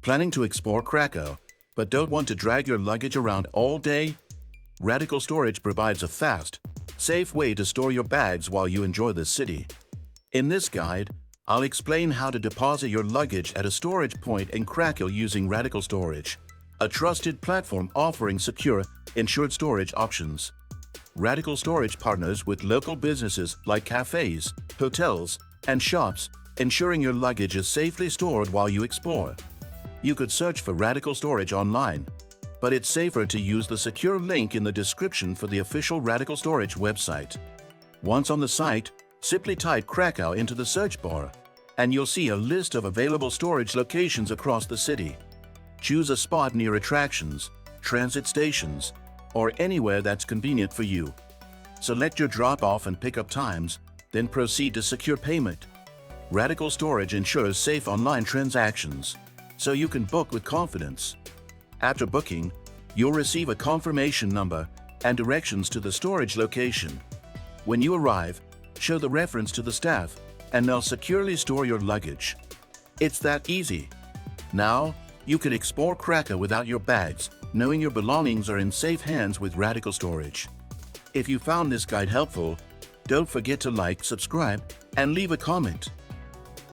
Planning to explore Kraków, but don't want to drag your luggage around all day? Radical Storage provides a fast, safe way to store your bags while you enjoy the city. In this guide, I'll explain how to deposit your luggage at a storage point in Kraków using RadicalStorage, a trusted platform offering secure, insured storage options. RadicalStorage partners with local businesses like cafes, hotels, and shops, ensuring your luggage is safely stored while you explore. You could search for RadicalStorage online, but it's safer to use the secure link in the description for the official RadicalStorage website. Once on the site, simply type Kraków into the search bar, and you'll see a list of available storage locations across the city. Choose a spot near attractions, transit stations, or anywhere that's convenient for you. Select your drop-off and pick-up times, then proceed to secure payment. RadicalStorage ensures safe online transactions, so you can book with confidence. After booking, you'll receive a confirmation number and directions to the storage location. When you arrive, show the reference to the staff, and they'll securely store your luggage. It's that easy. Now, you can explore Kraków without your bags, knowing your belongings are in safe hands with RadicalStorage. If you found this guide helpful, don't forget to like, subscribe, and leave a comment.